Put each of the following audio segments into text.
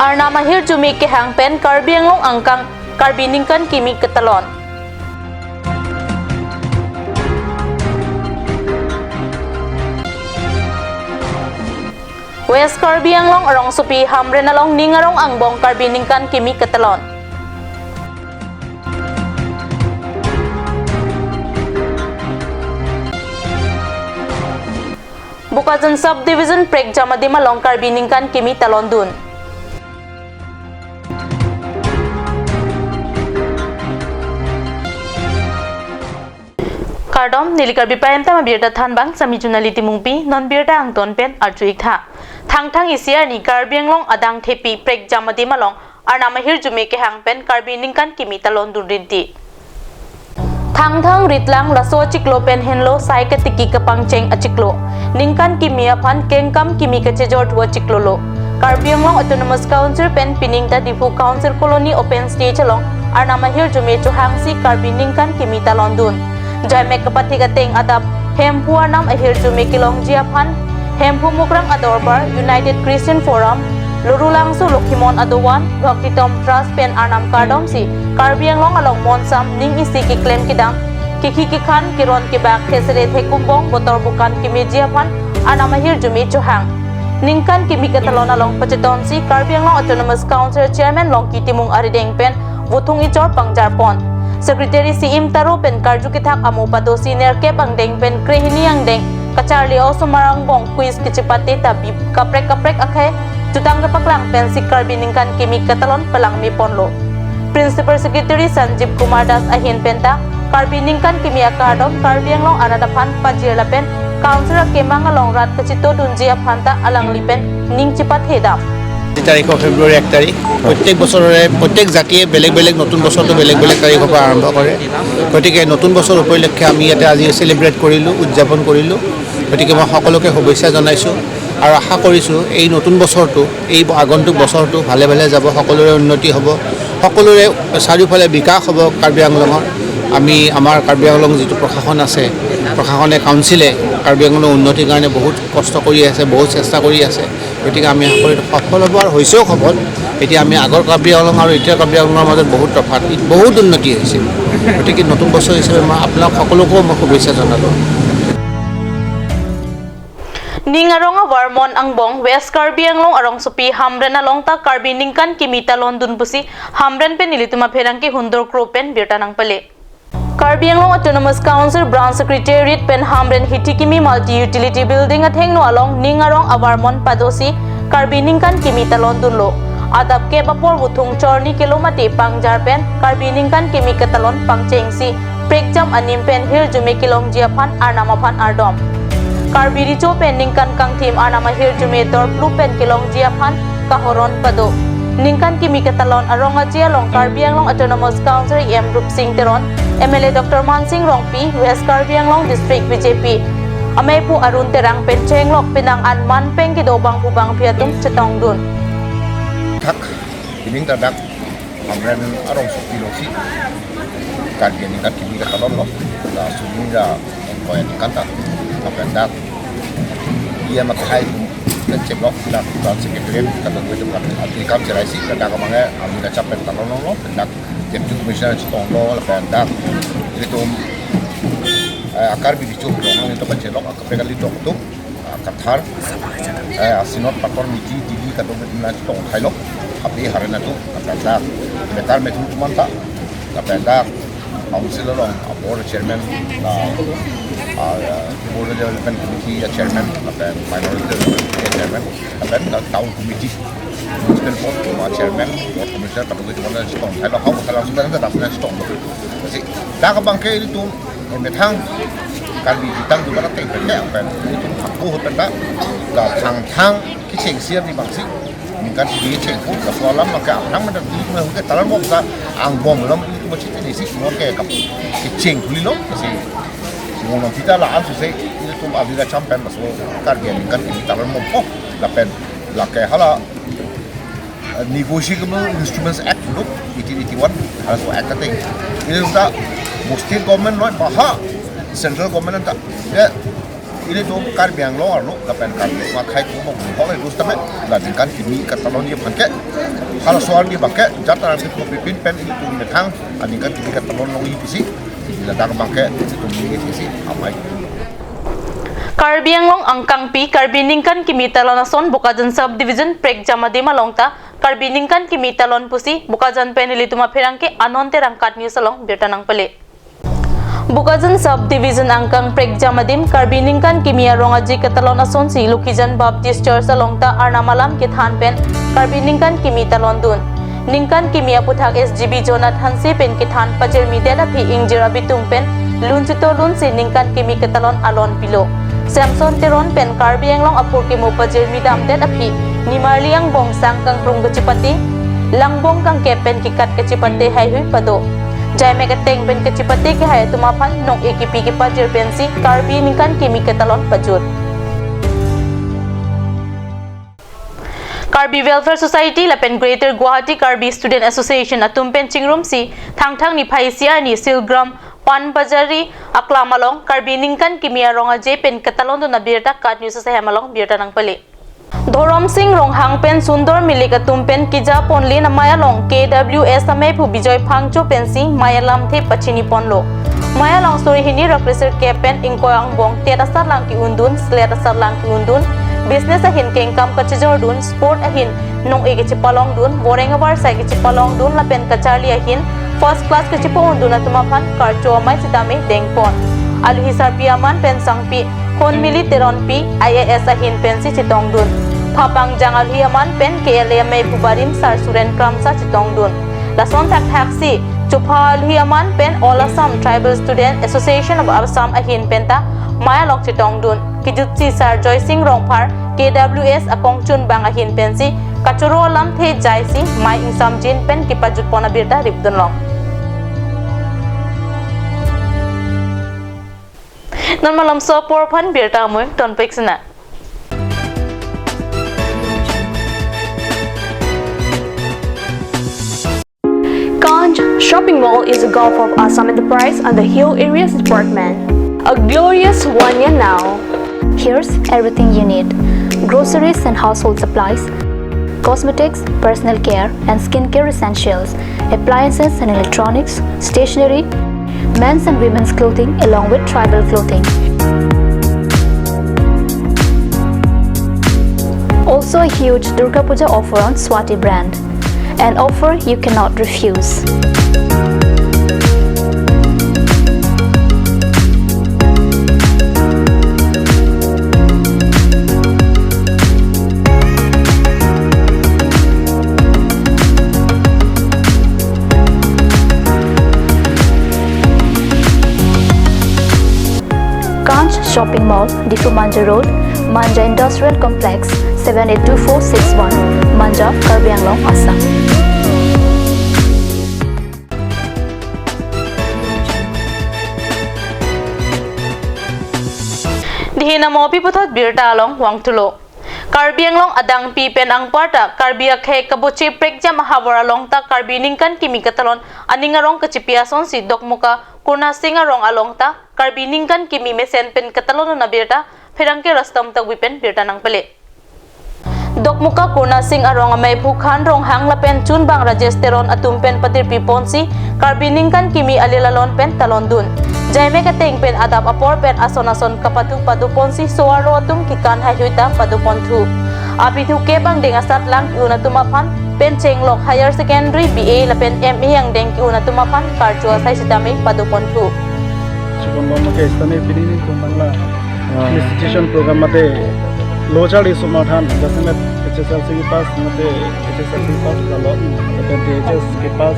Arna mahir jumi ke hangpen Karbi ang long angkang Karbi ningkan kimi ketalon. West Karbi ang long arong supi hamre na long ningarong angbong Karbi ningkan kimi ketalon. Bukajan subdivision prek jamadi malong Karbi ningkan kimi talon dun. Kardom nili Karbi payam tama birda than bang sami junaliti mungpi non birda ang ton pen arjuik tha. Thang isiar ni Karbi ang long adang thepi prek jamadi malong arna mahir jume ke hang pen Karbi ningkan kimi talon dun rinti. Thang ritlang laso chiklo pen henlo sai ka tiki ka pangcheng achiklo ningkan kimi aphan kengkam kimi ka chejor thua chiklo lo Karbi ang long autonomous council pen pining ta difu council colony open stage along arna mahir jume chu hangsi Karbi ningkan kimi talon dun jai mek kapati ka teng adap hempu anam ahir jume kilong jiaphan hempu mukrang adorbar United Christian Forum Lurulang su Lukhimon Adowan, Bhakti Tom Trust Pen Arnam Kardom si Karbi ang long along Monsam ning isi ki claim kidang kiki kikhan kiron ki bak thesere thekumbong botor bukan ki mejiapan Arnam ahir jumi chuhang ningkan kimi katalon along pacheton si Karbi ang long Autonomous Council Chairman long ki timung arideng pen vuthung ijor pangjarpon Secretary si Imtaro pen karju kithak amu pado senior ke bangdeng pen krehini ang deng kacharli also marang bong quiz kichipati tabi kaprek akhe Tutang kapaklang pen si Karbi ningkan kimi katalon palang mi ponlo. Principal Secretary Sanjeev Kumar Das ahin penta Karbi ningkan kimi akardom Karbi ang long aradapan pajirla pen Councilor kemang along rat kachito dunjia phanta alang lipen ning chipat hedam. তারিখ ফেব্রুৱাৰী 1 তাৰিখ প্ৰত্যেক বছৰৰে প্ৰত্যেক জাতিয়ে বেলেগ বেলেগ নতুন বছৰটো বেলেগ বেলেগ তাৰিখৰ পৰা আৰম্ভ কৰে গতিকে নতুন বছৰ উপলক্ষে আমি ইয়াতে আজি সেলিব্ৰেট কৰিলোঁ উদযাপন কৰিলোঁ গতিকে মই সকলোকে শুভেচ্ছা জনাইছোঁ আৰু আশা কৰিছোঁ এই নতুন বছৰটো এই আগন্তুক বছৰটো ভালে ভালে যাব সকলোৰে উন্নতি হ'ব সকলোৰে চাৰিওফালে বিকাশ হ'ব কাৰ্বি আংলঙৰ আমি আমাৰ কাৰ্বি আংলং যিটো প্ৰশাসন আছে প্ৰশাসনে কাউন্সিলে কাৰ্বি আংলঙৰ উন্নতিৰ কাৰণে বহুত কষ্ট কৰি আছে বহুত চেষ্টা কৰি আছে গতিকে আমি আশা কৰোঁ সফল হ'ব আৰু হৈছেও সফল এতিয়া আমি আগৰ কাৰ্বি আংলং আৰু এতিয়া কাৰ্বি আংলঙৰ মাজত বহুত তফাৎ বহুত উন্নতি হৈছে গতিকে নতুন বছৰ হিচাপে মই আপোনাক সকলোকো মই শুভেচ্ছা জনালোঁ Ningarong warmon ang bong West Karbi ang long arong supi hamren along ta Karbi ningkan kimita london busi hamren pen nilituma pherang ki hundor kropen birta nang pale Karbi ang long Autonomous Council Branch Secretariat pen hamren hitikimi multi utility building athengno along ningarong awarmon padosi Karbi ningkan kimita london lo adap ke bapor buthung chorni kilomati pangjar pen Karbi ningkan kimi katalon pangchengsi prekjam anim pen hir jume kilong jiaphan arnamaphan ardom Karbi richo pen ningkan kang team arnama hir jume dor blue pen kilong jiaphan kahoron pado ningkan kimi katalon arong ajia long Karbi ang long Autonomous Council em Rup Singh Teron MLA Dr. Mansing Rongpi West Karbi ang long District BJP amay pu arun terang pen chenglok pinang anman peng kidobang pubang piatum chetong dun thak ining tadak amren arong sukilosi Karbi ningkan kimi katalon lo la suminga koyan kanta kapendak ia makai dan ceblok dan sekretariat kata gue itu kan aplikam cerai sih kata kemana kami dah capek talon lo pendak jadi komisioner citong lo pendak itu akar bidicu dong itu kan celok akar pegal itu tuh kathar asinot pator miti dili kata gue itu citong thailok api harana tuh pendak bekar metu manta pendak council lo board chairman board development committee chairman dan minority development chairman dan town committee municipal board chairman board commissioner kalau itu mana stong kalau sebenarnya tak punya stong jadi dah kebangke itu metang kali ditang juga nak tengok apa itu aku hendak dah tang kicing siap di bangsi kan dia cengku kesoalan maka orang mendapat itu talan bom sa ang bom lam itu macam ini sih semua kayak kicing kulino sih semua kita lah ansu sih itu tu abila champion masuk Karbi kan ini talan bom oh lapen lakai hala negotiable instruments act look 1881 also act thing ini sudah state government not baha central government tak ya ini tuh Karbi yang lo arlo kapan Karbi makai tuh mau boleh terus tapi lah dengan kimi Catalonia pakai kalau soal dia pakai jatuh nanti tuh pipin pen ini tuh metang dengan kimi Catalonia itu sih ladang pakai itu ini sih apa itu Karbi yang long angkang pi Karbi ningkan kimi talonason Bukajan subdivision prek jamade malongta Karbi ningkan kimi talon pusi Bukajan penili tuma pherangke anonte rangkat news along bertanang pele Bukajan subdivision angkang prek jamadim Karbi ningkan kimi arongaji katalonason si Lukijan Baptist Church alongta arnamalam ke than pen Karbi ningkan kimi talon dun ningkan kimi aputhak SGB Jonathan si pen ke than pajer midela phi ingjira bitung pen lun chito lun si ningkan kimi katalon alon pilo Samson teron pen Karbi yang long apur ke mupajir midam det api nimarli ang bong sang kang prung kecipati langbong kang kepen kikat kecipati hai hui pado jai mega teng pen kecipati ke hai tumapan nong ekipi ke pajir pensi Karbi ningkan kimi ketalon pajur Karbi Welfare Society lapen Greater Guwahati Karbi Student Association atumpen chingrum si thang ni phaisia ni silgram Pan Bazari aklamalong Karbi ningkan kimia ronga je pen katalon do nabirta kat news sa hemalong birta nang pali Dorom Singh rong hang pen sundor milika tumpen kija ponli na mayalong KWS ame phu bijoy phangcho pensi mayalam the pachini ponlo mayalong story hini represent kepen ingkoyang bong teta sarlang ki undun sleta sarlang ki undun business ahin kengkam kachijor dun sport ahin nong ege chipalong dun borengabar sai ki chipalong dun la pen kacharli ahin first class ke cipo unduna tumapan karcho mai sitame dengpon alu hisar piaman pen sangpi hon mili teron pi IAS ahin pen si chitong dun phapang jangal hiaman pen KLA mai bubarim sar suren kramsa chitong dun lason thak taxi chuphal hiaman pen All Assam Tribal Student Association of Assam ahin penta maya lok chitong dun kijutsi sar Joy Singh rongphar KWS akong chun bang ahin pensi kachuro lam the jaisi mai insam jin pen kipajut pona birta ribdun long Normalam so por phan birta moy ton peksina Ganj Shopping Mall is a Gulf of Assam enterprise and the Hill Areas Department. A glorious one year now. Here's everything you need: groceries and household supplies, cosmetics, personal care and skincare essentials, appliances and electronics, stationery, men's and women's clothing along with tribal clothing. Also a huge Durga Puja offer on Swati brand, an offer you cannot refuse. Ganj Shopping Mall, Difu Manja Road, Manja Industrial Complex, 782461, Manja, Karbi Anglong, Assam. Dihina mo piputot birta along wangtulo Karbi anglong adang pipen ang parta Karbi akhe kabuchi prekja mahabara long ta Karbi ningkan kimi katalon aningarong kachipiason si dokmuka kurna singarong along ta Karbi ningkan kimi mesen pen katalon na birta phirangke rastam ta wipen birta nang pele Dokmuka kurna sing arong amay phukhan rong hang lapen chun bang rajesteron atum pen patir piponsi Karbi ningkan kimi alilalon pen talon dun Jaime kateng pen adap apor pen ason kapatu paduponsi soaro atum kikan hayuita padupontu apitu kebang deng asat lang iuna tumapan pen chenglok higher secondary BA lapen MA yang deng iuna tumapan karjua sai sitame padupontu Chibon mo ke stane pinini tumangla institution program mate lochal is sumathan dasamet HSLC के पास मते HSLC के पास कलो अपन THS के पास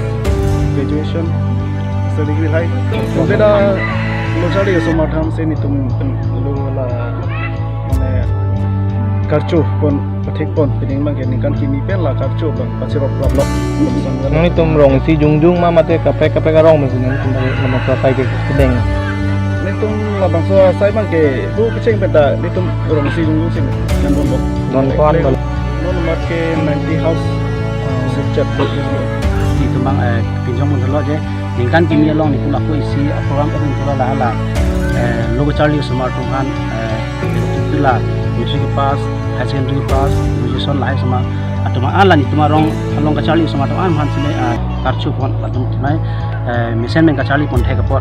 graduation degree high तो बेटा लोचाड़ी समाधान से नहीं तुम लोग वाला माने खर्चो पन पथिक पन पिनिंग मांगे निकान की निपेन ला खर्चो बन पचे रोक रोक नहीं तुम रोंग सी जुंग मा मते कपे का रोंग में सुन तुम लमक साई के देंग नहीं तुम लमक साई मांगे bu kecing beta नहीं तुम रोंग सी जुंग से non kon non marke 90 house sejak di tumbang pinjam mun lo je ningkan kimi long ni pula ko isi program kan pula la logo Charlie semua tuhan itulah metric pass high secondary pass graduation lah semua atau malah itu marong along ke Charlie semua tuhan han sini karcu pun atau tunai mesin men ke Charlie pun take pot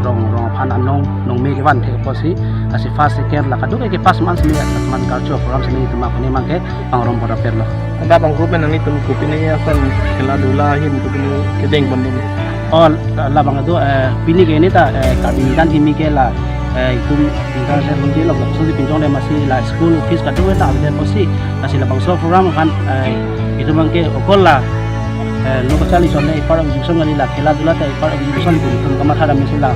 rong pan anong nong me ke wan take pot si asi fast second lah kaduk ke pas man sini teman karcu program sini itu mak ni mangke pangrong pada perlo ada bang grup yang itu grup ini akan kela dula hin itu ini kedeng bandung oh lah bang itu pini ke ini ta Karbi kan kimi ke lah itu tinggal saya mungkin lah so di pinjong dia masih lah school fees kaduk tak ada pasti masih lah bang so program kan itu mangke okol lah local chali sonne ipar education ngali la khela dula ta ipar education pun tum kamar hara mesila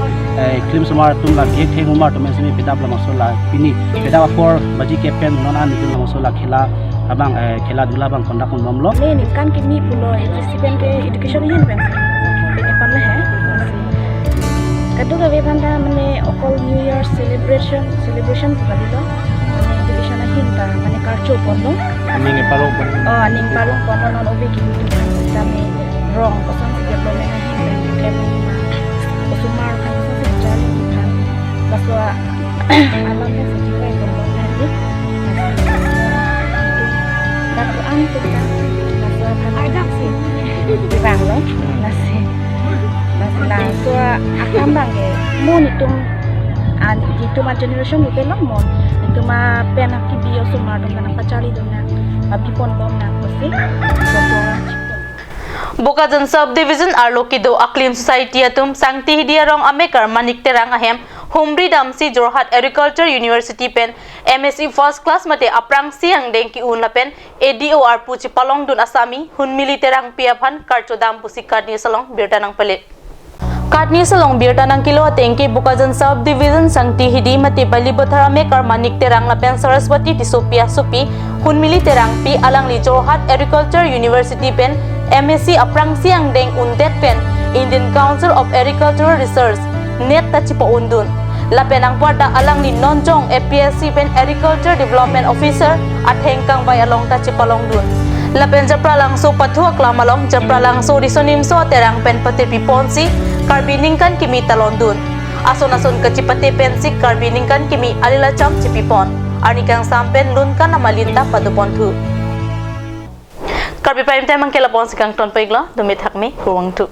claim samar tum la gek theng umar tum mesmi peda bla masola pini peda for baji captain nona ni tum masola khela abang khela dula bang kondak nom lo ni kan kimi pulo recipients ke education hin bang ini pan le hai kadu ga be banda mane okol new year celebration kali lo education hin ta mane karcho pondo aning parong pon aning parong pondo non obe ki kami wrong kosong sejak lo mena hin klaim usumar kan kosong jali kan baswa alam kan sejak lo nanti datu an kita baswa kan ada sih di bang lo nasi lah so akan bang ke mon itu ma generation itu lo mon itu ma penak ki bio usumar dong kan pacali dong na abi pon bom na kosi Bukajan subdivision arlokido aklim society atum sangti hidia rong amekar manik terang ahem humri damsi Jorhat Agriculture University pen MSc first class mate aprang siang dengki un lapen ADOR puci palong dun asami hun militerang piaphan karchodam pusikar ni salong birtanang palit Katni salong birtanang kilo atengki Bukajan subdivision sangti hidi mate balibothar amekar manik terang lapen Saraswati tisopia supi hun militerang pi alang li Jorhat Agriculture University pen MSc aprang siang deng undet pen Indian Council of Agricultural Research net tachipo undun lapen ang puarda alang ni nonjong APSC pen Agriculture Development Officer at hengkang bay along tachipalong dun lapen japralang so pathuak lamalong japralang so risonim so terang pen patirpi ponsi Karbi ningkan kimi talon dun ason kachipate pensik Karbi ningkan kimi alilacham chipipon arnikang sampen lunkan amalinta padupon thu Karbi prime time ang kelapon si kang ton paiglo dumit hakmi huwang tu